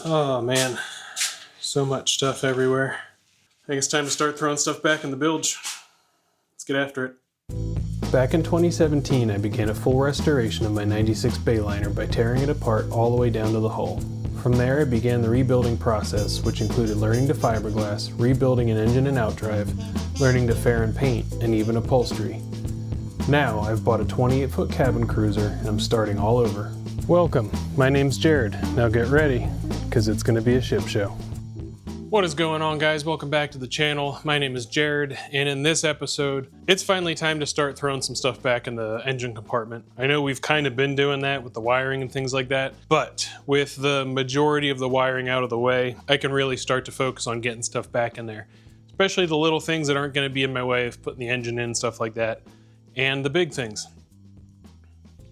Oh man, so much stuff everywhere. I think it's time to start throwing stuff back in the bilge. Let's get after it. Back in 2017, I began a full restoration of my 96 Bayliner by tearing it apart all the way down to the hull. From there, I began the rebuilding process, which included learning to fiberglass, rebuilding an engine and outdrive, learning to fair and paint, and even upholstery. Now, I've bought a 28-foot cabin cruiser, and I'm starting all over. Welcome, my name's Jared. Now get ready, because it's going to be a ship show. What is going on, guys? Welcome back to the channel. My name is Jared, and in this episode, it's finally time to start throwing some stuff back in the engine compartment. I know we've kind of been doing that with the wiring and things like that, but with the majority of the wiring out of the way, I can really start to focus on getting stuff back in there, especially the little things that aren't going to be in my way of putting the engine in, stuff like that, and the big things.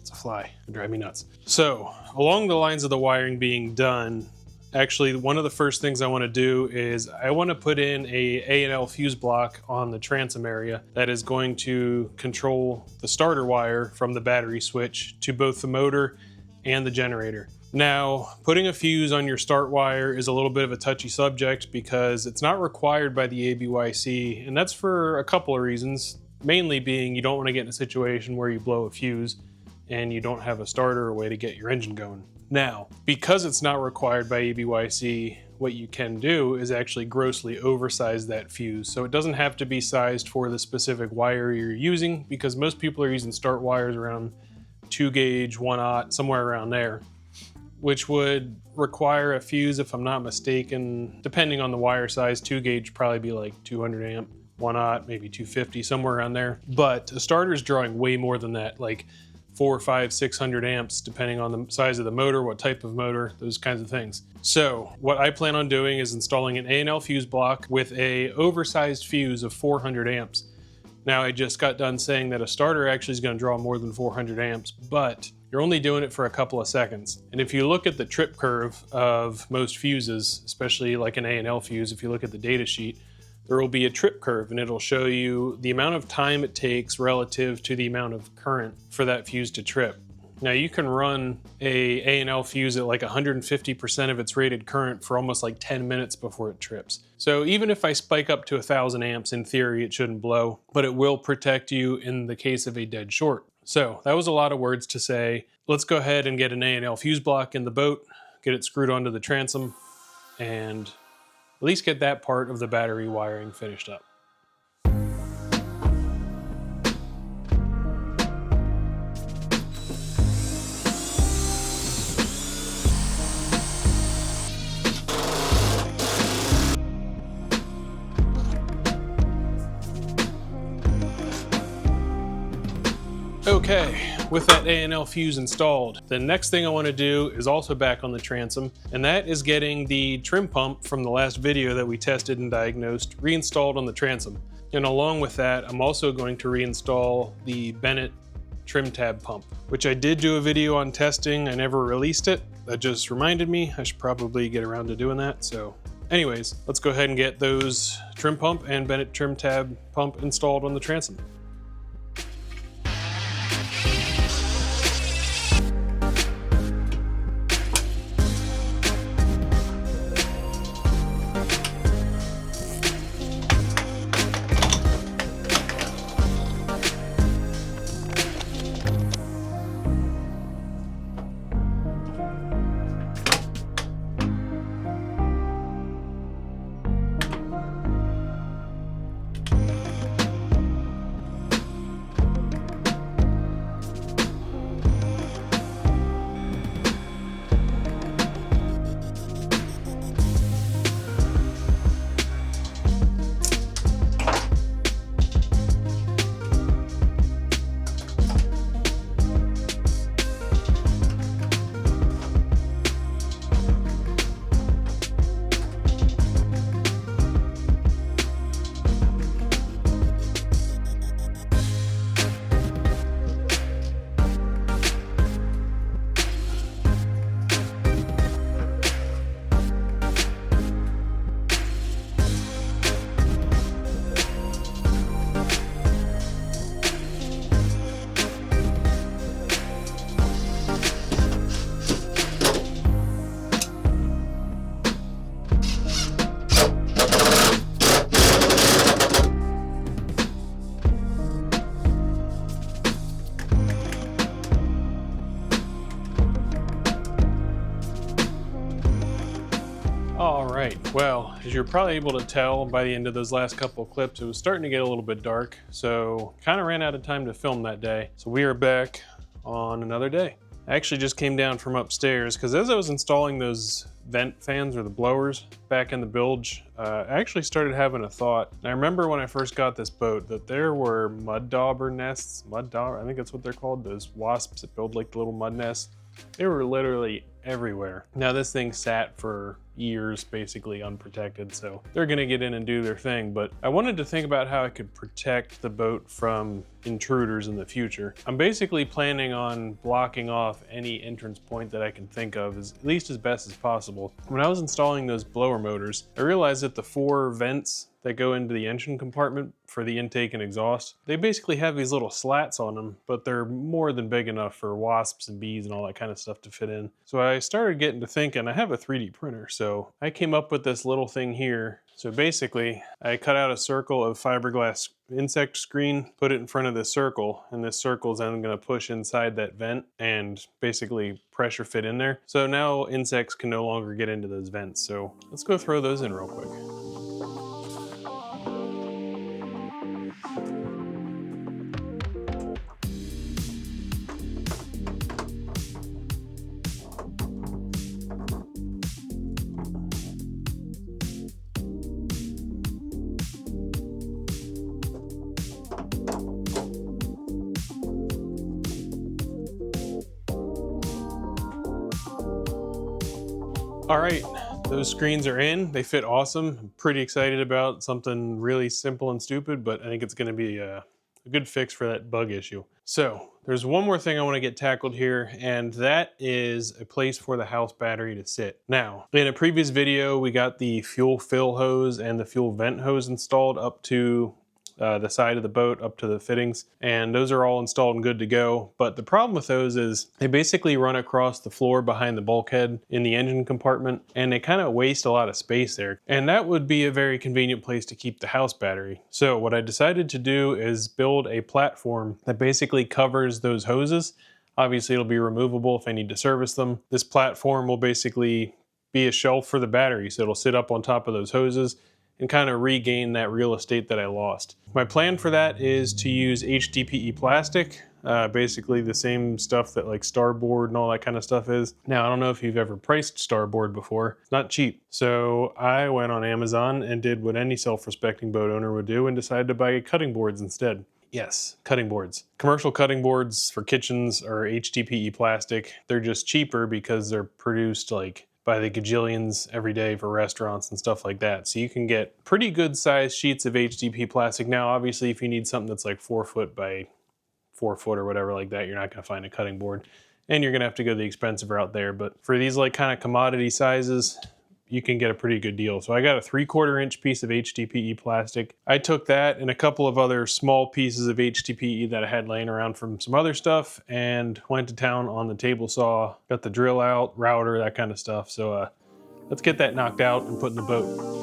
It's a fly. It'll drive me nuts. So, along the lines of the wiring being done, actually, one of the first things I want to do is I want to put in a A&L fuse block on the transom area that is going to control the starter wire from the battery switch to both the motor and the generator. Now, putting a fuse on your start wire is a little bit of a touchy subject because it's not required by the ABYC, and that's for a couple of reasons. Mainly being you don't want to get in a situation where you blow a fuse and you don't have a starter or way to get your engine going. Now, because it's not required by ABYC, what you can do is actually grossly oversize that fuse. So it doesn't have to be sized for the specific wire you're using, because most people are using start wires around 2 gauge, 1/0, somewhere around there, which would require a fuse, if I'm not mistaken, depending on the wire size. 2 gauge probably be like 200 amp, 1/0, maybe 250, somewhere around there. But a starter is drawing way more than that, like 400, 500, 600 amps, depending on the size of the motor, what type of motor, those kinds of things. So what I plan on doing is installing an A&L fuse block with a oversized fuse of 400 amps. Now, I just got done saying that a starter actually is going to draw more than 400 amps, but you're only doing it for a couple of seconds. And if you look at the trip curve of most fuses, especially like an A&L fuse, if you look at the data sheet, there will be a trip curve, and it'll show you the amount of time it takes relative to the amount of current for that fuse to trip. Now, you can run a A&L fuse at like 150% of its rated current for almost like 10 minutes before it trips. So even if I spike up to 1,000 amps, in theory, it shouldn't blow, but it will protect you in the case of a dead short. So that was a lot of words to say. Let's go ahead and get an A&L fuse block in the boat, get it screwed onto the transom, and at least get that part of the battery wiring finished up. Okay, with that A&L fuse installed, the next thing I want to do is also back on the transom, and that is getting the trim pump from the last video that we tested and diagnosed reinstalled on the transom. And along with that, I'm also going to reinstall the Bennett trim tab pump, which I did do a video on testing. I never released it. That just reminded me I should probably get around to doing that. So anyways, let's go ahead and get those trim pump and Bennett trim tab pump installed on the transom. right, well, as you're probably able to tell by the end of those last couple of clips, it was starting to get a little bit dark, so kind of ran out of time to film that day. So we are back on another day. I actually just came down from upstairs because as I was installing those vent fans or the blowers back in the bilge, I actually started having a thought. And I remember when I first got this boat that there were mud dauber nests, I think that's what they're called, those wasps that build like the little mud nests. They were literally everywhere. Now this thing sat for years basically unprotected, so they're gonna get in and do their thing, but I wanted to think about how I could protect the boat from intruders in the future. I'm basically planning on blocking off any entrance point that I can think of at least as best as possible. When I was installing those blower motors, I realized that the 4 vents that go into the engine compartment for the intake and exhaust, they basically have these little slats on them, but they're more than big enough for wasps and bees and all that kind of stuff to fit in. So I started getting to thinking, I have a 3D printer, so I came up with this little thing here. So basically, I cut out a circle of fiberglass insect screen, put it in front of this circle, and this circle is then gonna push inside that vent and basically pressure fit in there. So now insects can no longer get into those vents. So let's go throw those in real quick. All right, those screens are in. They fit awesome. I'm pretty excited about something really simple and stupid, but I think it's gonna be a good fix for that bug issue. So there's one more thing I wanna get tackled here, and that is a place for the house battery to sit. Now, in a previous video, we got the fuel fill hose and the fuel vent hose installed up to the side of the boat up to the fittings, and those are all installed and good to go. But the problem with those is they basically run across the floor behind the bulkhead in the engine compartment, and they kind of waste a lot of space there. And that would be a very convenient place to keep the house battery. So what I decided to do is build a platform that basically covers those hoses. Obviously it'll be removable if I need to service them. This platform will basically be a shelf for the battery, so it'll sit up on top of those hoses and kind of regain that real estate that I lost. My plan for that is to use HDPE plastic, basically the same stuff that like Starboard and all that kind of stuff is. Now, I don't know if you've ever priced Starboard before. It's not cheap. So I went on Amazon and did what any self-respecting boat owner would do and decided to buy cutting boards instead. Yes, cutting boards. Commercial cutting boards for kitchens are HDPE plastic. They're just cheaper because they're produced like by the gajillions every day for restaurants and stuff like that. So you can get pretty good sized sheets of HDPE plastic. Now, obviously, if you need something that's like 4 foot by 4 foot or whatever like that, you're not gonna find a cutting board and you're gonna have to go the expensive route there. But for these like kind of commodity sizes, you can get a pretty good deal. So I got a 3/4 inch piece of HDPE plastic. I took that and a couple of other small pieces of HDPE that I had laying around from some other stuff and went to town on the table saw, got the drill out, router, that kind of stuff. So let's get that knocked out and put in the boat.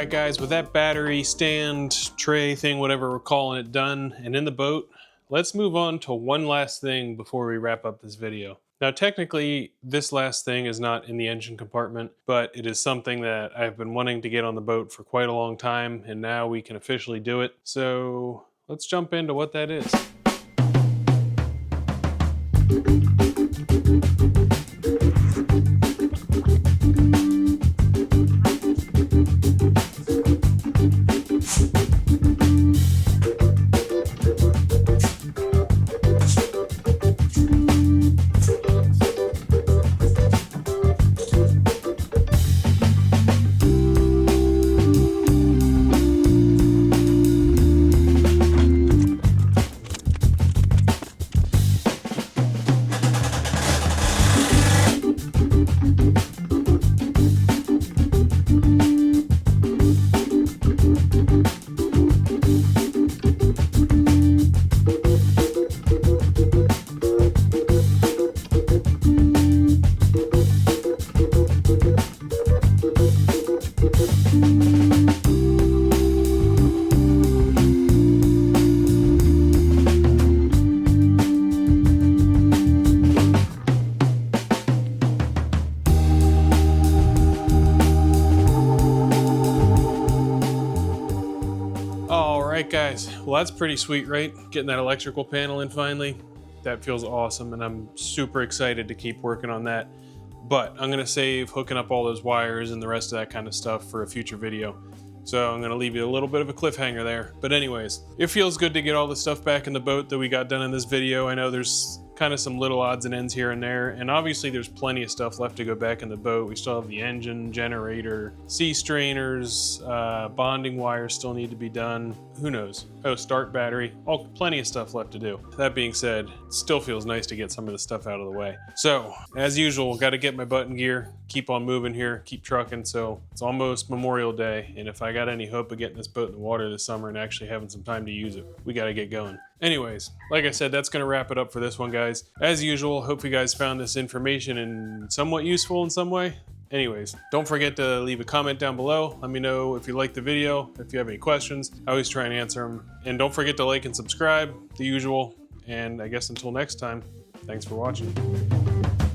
right, guys, with that battery stand, tray thing, whatever we're calling it, done and in the boat, let's move on to one last thing before we wrap up this video. Now, technically, this last thing is not in the engine compartment, but it is something that I've been wanting to get on the boat for quite a long time, and now we can officially do it. So let's jump into what that is. Alright guys, well that's pretty sweet, right? Getting that electrical panel in finally. That feels awesome, and I'm super excited to keep working on that. But I'm gonna save hooking up all those wires and the rest of that kind of stuff for a future video. So I'm gonna leave you a little bit of a cliffhanger there. But anyways, it feels good to get all the stuff back in the boat that we got done in this video. I know there's kind of some little odds and ends here and there, and obviously there's plenty of stuff left to go back in the boat. We still have the engine, generator, sea strainers, bonding wires still need to be done. Who knows? Oh, start battery. Plenty of stuff left to do. That being said, it still feels nice to get some of the stuff out of the way. So, as usual, got to get my button gear, keep on moving here, keep trucking. So, it's almost Memorial Day, and if I got any hope of getting this boat in the water this summer and actually having some time to use it, we got to get going. Anyways, like I said, that's going to wrap it up for this one, guys. As usual, hope you guys found this information and somewhat useful in some way. Anyways, don't forget to leave a comment down below. Let me know if you liked the video, if you have any questions. I always try and answer them. And don't forget to like and subscribe, the usual. And I guess until next time, thanks for watching.